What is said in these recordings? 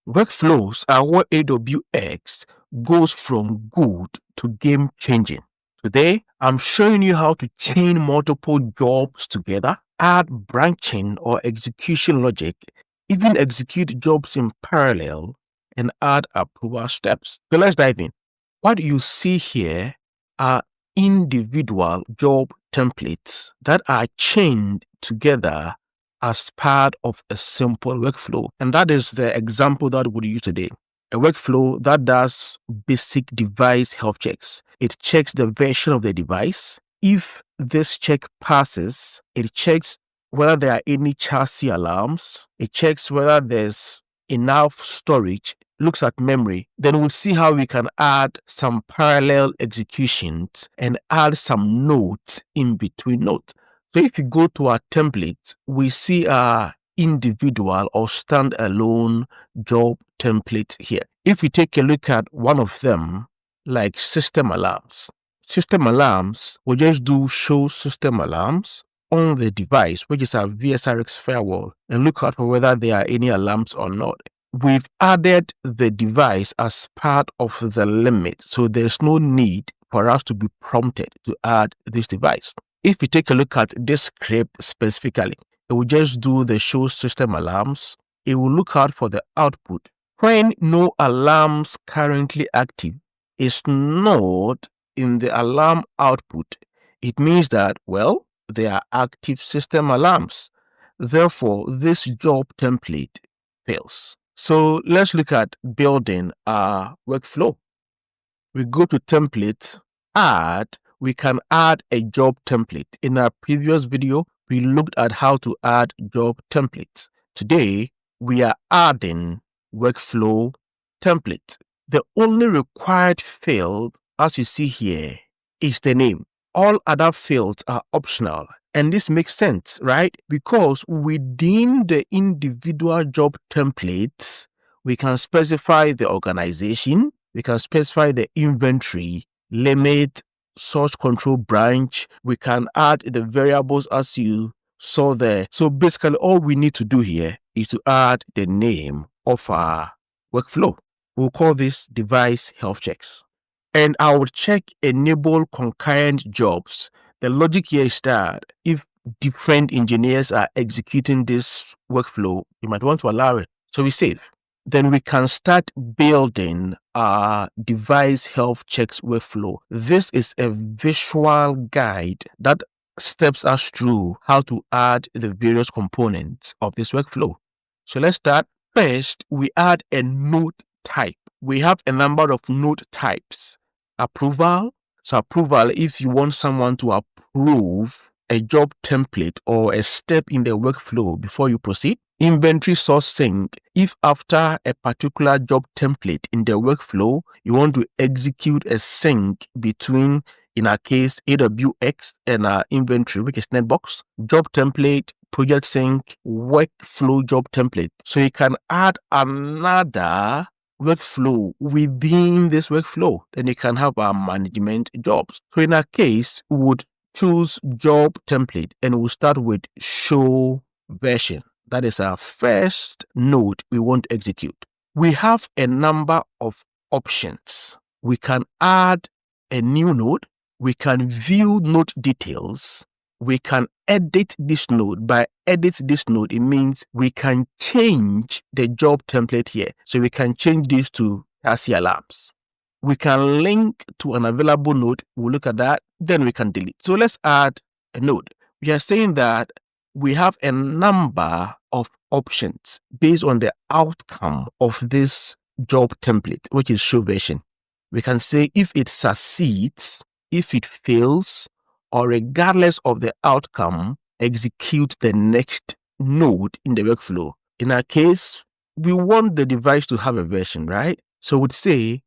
Workflows are where AWX goes from good to game changing. Today, I'm showing you how to chain multiple jobs together, add branching or execution logic, even execute jobs in parallel, and add approval steps. So let's dive in. What you see here are individual job templates that are chained together as part of a simple workflow. And that is the example that we'll use today. A workflow that does basic device health checks. It checks the version of the device. If this check passes, it checks whether there are any chassis alarms. It checks whether there's enough storage, looks at memory. Then we'll see how we can add some parallel executions and add some nodes in between nodes. So if you go to our template, we see our individual or standalone job template here. If we take a look at one of them, like system alarms will just do show system alarms on the device, which is our VSRX firewall, and look out for whether there are any alarms or not. We've added the device as part of the limit, so there's no need for us to be prompted to add this device. If we take a look at this script specifically, it will just do the show system alarms. It will look out for the output. When no alarms currently active is not in the alarm output, it means that, well, there are active system alarms. Therefore, this job template fails. So let's look at building our workflow. We go to template, add. We can add a job template. In our previous video, we looked at how to add job templates. Today, we are adding workflow template. The only required field, as you see here, is the name. All other fields are optional. And this makes sense, right? Because within the individual job templates, we can specify the organization, we can specify the inventory, limit, source control branch. We can add the variables as you saw there. So basically all we need to do here is to add the name of our workflow. We'll call this device health checks. And I will check enable concurrent jobs. The logic here is that if different engineers are executing this workflow, you might want to allow it. So we save. Then we can start building our device health checks workflow. This is a visual guide that steps us through how to add the various components of this workflow. So let's start. First, we add a node type. We have a number of node types. Approval. So approval, if you want someone to approve a job template or a step in the workflow before you proceed. Inventory source sync, if after a particular job template in the workflow, you want to execute a sync between, in our case, AWX and our inventory, which is Netbox, job template, project sync, workflow job template. So you can add another workflow within this workflow. Then you can have our management jobs. So in our case, we would choose job template and we'll start with show version. That is our first node we want to execute. We have a number of options. We can add a new node. We can view node details. We can edit this node. By edit this node, it means we can change the job template here. So we can change this to chassis alarms. We can link to an available node. We'll look at that. Then we can delete. So let's add a node. We are saying that we have a number of options based on the outcome of this job template, which is show version. We can say if it succeeds, if it fails, or regardless of the outcome, execute the next node in the workflow. In our case, we want the device to have a version, right? So we'd say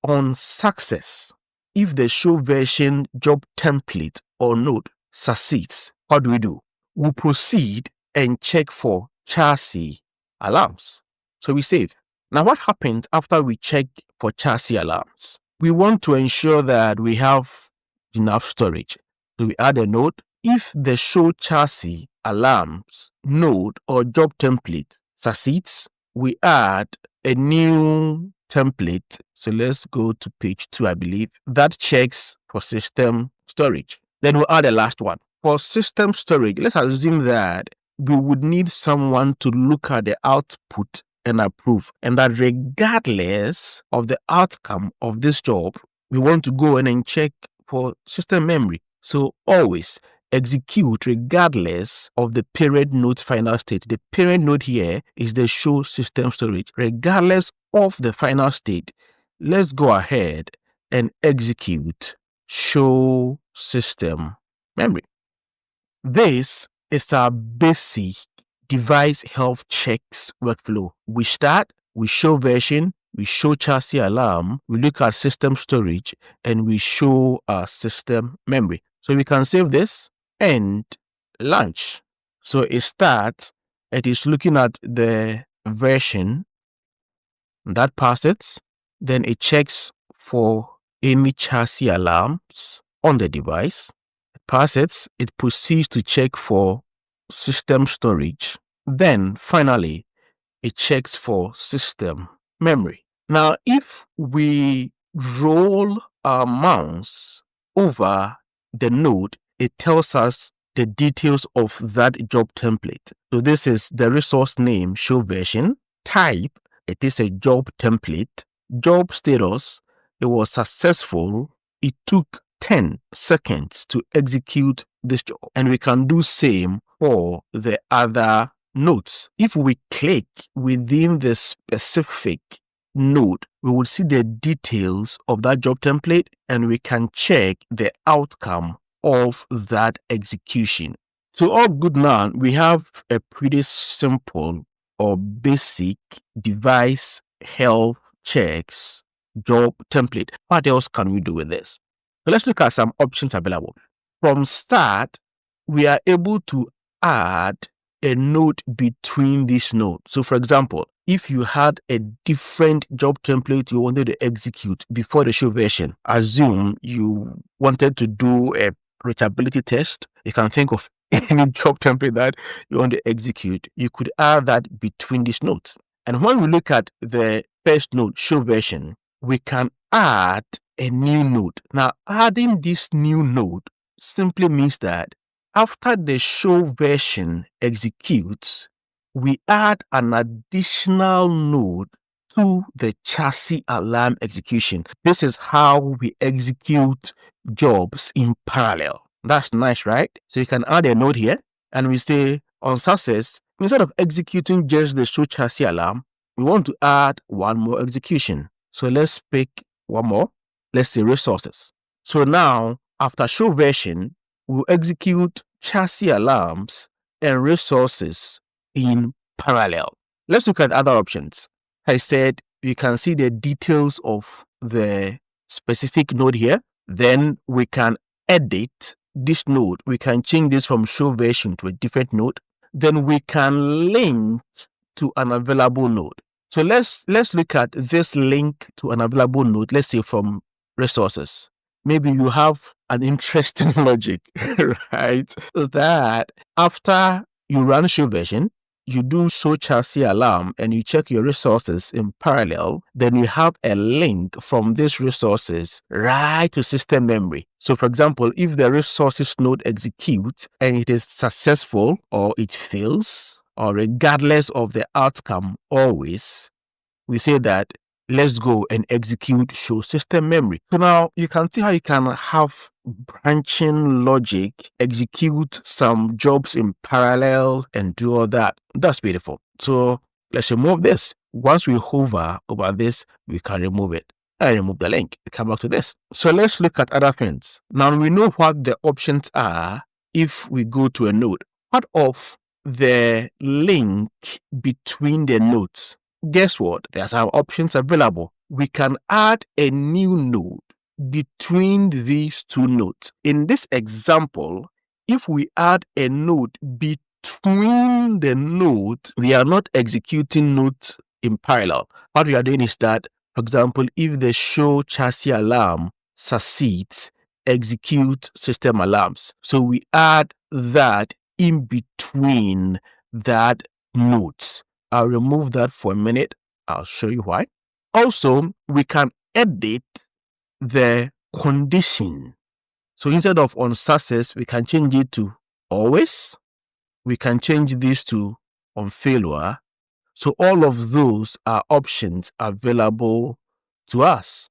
on success, if the show version job template or node succeeds, what do? We proceed and check for chassis alarms. So we save. Now what happens after we check for chassis alarms? We want to ensure that we have enough storage. So we add a node. If the show chassis alarms node or job template succeeds, we add a new template. So let's go to page 2, I believe. That checks for system storage. Then we'll add a last one. For system storage, let's assume that we would need someone to look at the output and approve. And that regardless of the outcome of this job, we want to go in and check for system memory. So always execute regardless of the parent node's final state. The parent node here is the show system storage. Regardless of the final state, let's go ahead and execute show system memory. This is our basic device health checks workflow. We start, we show version, we show chassis alarm, we look at system storage, and we show our system memory. So we can save this and launch. So it starts, it is looking at the version, that passes, then it checks for any chassis alarms on the device. Passes, it proceeds to check for system storage. Then finally, it checks for system memory. Now, if we roll our mouse over the node, it tells us the details of that job template. So this is the resource name, show version, type, it is a job template, job status, it was successful, it took 10 seconds to execute this job. And we can do same for the other nodes. If we click within the specific node, we will see the details of that job template and we can check the outcome of that execution. So all good now, we have a pretty simple or basic device health checks job template. What else can we do with this? So let's look at some options available. From start, we are able to add a node between these nodes. So for example, if you had a different job template you wanted to execute before the show version, assume you wanted to do a reachability test, you can think of any job template that you want to execute, you could add that between these nodes. And when we look at the first node, show version, we can add a new node. Now, adding this new node simply means that after the show version executes, we add an additional node to the chassis alarm execution. This is how we execute jobs in parallel. That's nice, right? So you can add a node here and we say on success, instead of executing just the show chassis alarm, we want to add one more execution. So let's pick one more. Let's say resources. So now, after show version, we'll execute chassis alarms and resources in parallel. Let's look at other options. I said you can see the details of the specific node here. Then we can edit this node. We can change this from show version to a different node. Then we can link to an available node. So let's look at this link to an available node, let's say from resources. Maybe you have an interesting logic, right? That after you run show version, you do show chassis alarm and you check your resources in parallel, then you have a link from these resources right to system memory. So for example, if the resources node executes and it is successful or it fails, or regardless of the outcome always, we say that let's go and execute show system memory. So now you can see how you can have branching logic, execute some jobs in parallel and do all that. That's beautiful. So let's remove this. Once we hover over this, we can remove it. I remove the link. We come back to this. So let's look at other things. Now we know what the options are if we go to a node. What of the link between the nodes? Guess what? There's some options available. We can add a new node between these two nodes. In this example, if we add a node between the nodes, we are not executing nodes in parallel. What we are doing is that, for example, if the show chassis alarm succeeds, execute system alarms. So we add that in between that nodes. I'll remove that for a minute. I'll show you why. Also, we can edit the condition. So instead of on success, we can change it to always. We can change this to on failure. So all of those are options available to us.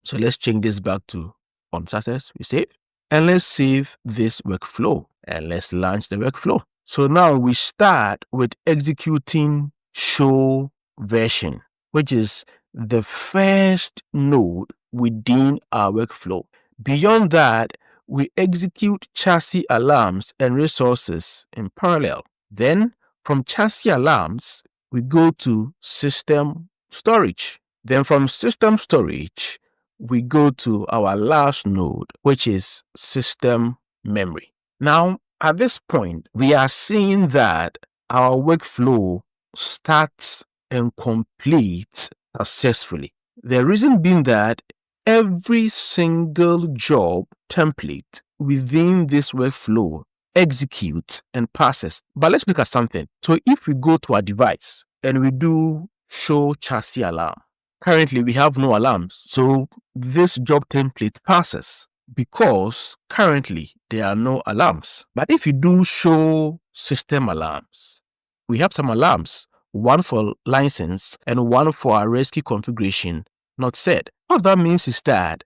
So let's change this back to on success. We save. And let's save this workflow. And let's launch the workflow. So now we start with executing show version, which is the first node within our workflow. Beyond that, we execute chassis alarms and resources in parallel. Then from chassis alarms, we go to system storage. Then from system storage, we go to our last node, which is system memory. Now, at this point, we are seeing that our workflow starts and completes successfully. The reason being that every single job template within this workflow executes and passes. But let's look at something. So if we go to our device and we do show chassis alarm, currently we have no alarms. So this job template passes because currently there are no alarms. But if you do show system alarms, we have some alarms, one for license and one for our rescue configuration not set. What that means is that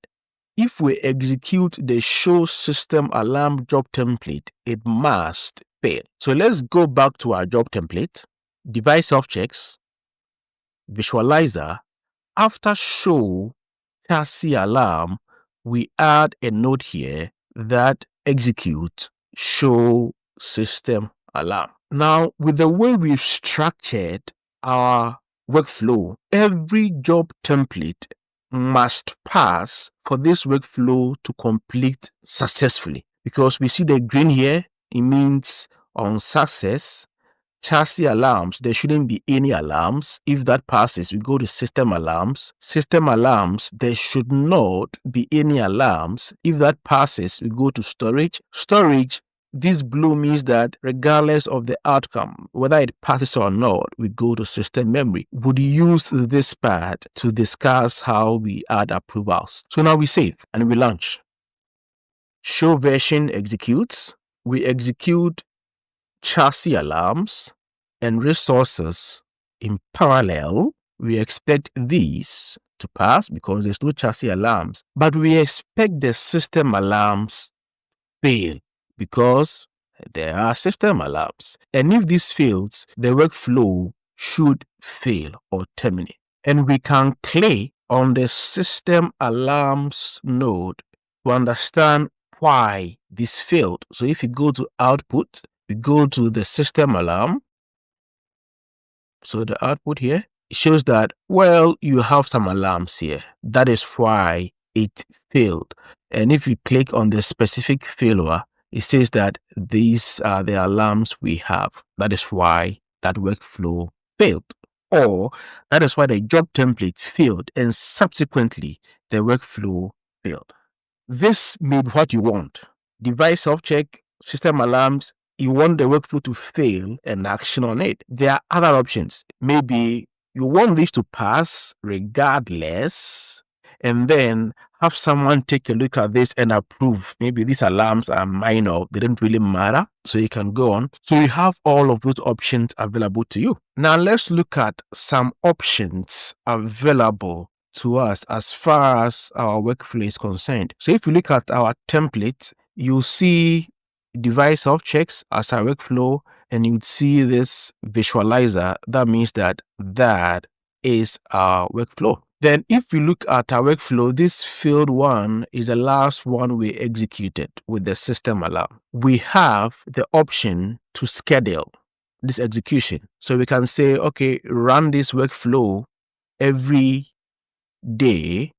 if we execute the show system alarm job template, it must fail. So let's go back to our job template, device objects, visualizer. After show chassis alarm, we add a node here that executes show system alarm. Now, with the way we've structured our workflow, every job template must pass for this workflow to complete successfully. Because we see the green here, it means on success. Chassis alarms, there shouldn't be any alarms. If that passes, we go to system alarms. System alarms, there should not be any alarms. If that passes, we go to storage. Storage, this blue means that regardless of the outcome, whether it passes or not, we go to system memory. Would use this part to discuss how we add approvals. So now we save and we launch. Show version executes. We execute chassis alarms and resources in parallel. We expect these to pass because there's no chassis alarms, but we expect the system alarms fail because there are system alarms. And if this fails, the workflow should fail or terminate. And we can click on the system alarms node to understand why this failed. So if you go to output, we go to the system alarm. So the output here, it shows that, well, you have some alarms here. That is why it failed. And if you click on the specific failure, it says that these are the alarms we have. That is why that workflow failed. Or that is why the job template failed and subsequently the workflow failed. This may be what you want. Device object, system alarms, you want the workflow to fail and action on it. There are other options. Maybe you want this to pass regardless, and then have someone take a look at this and approve. Maybe these alarms are minor, they don't really matter, so you can go on. So you have all of those options available to you. Now let's look at some options available to us as far as our workflow is concerned. So if you look at our template, you'll see device objects as our workflow, and you'd see this visualizer. That means that is our workflow. Then if we look at our workflow, this field one is the last one we executed with the system alarm. We have the option to schedule this execution. So we can say, okay, run this workflow every day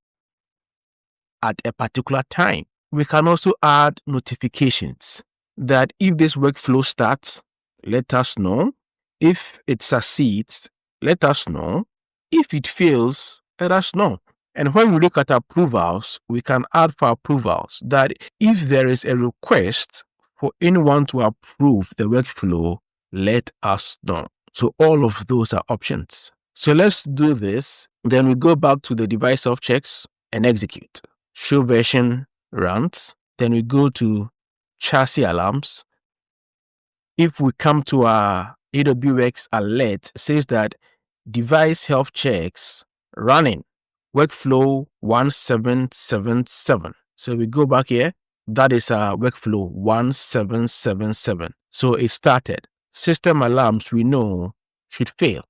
at a particular time. We can also add notifications that if this workflow starts, let us know. If it succeeds, let us know. If it fails, let us know. And when we look at approvals, we can add for approvals that if there is a request for anyone to approve the workflow, let us know. So all of those are options. So let's do this. Then we go back to the device self checks and execute. Show version runs. Then we go to chassis alarms. If we come to our AWX alert, it says that device health checks running workflow 1777. So we go back here. That is our workflow 1777. So it started. System alarms we know should fail.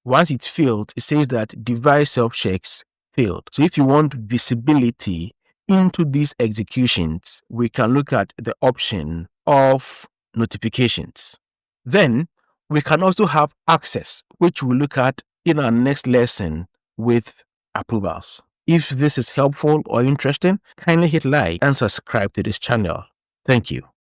Once it's failed, it says that device self-checks failed. So if you want visibility into these executions, we can look at the option of notifications. Then we can also have access, which we'll look at in our next lesson with approvals. If this is helpful or interesting, kindly hit like and subscribe to this channel. Thank you.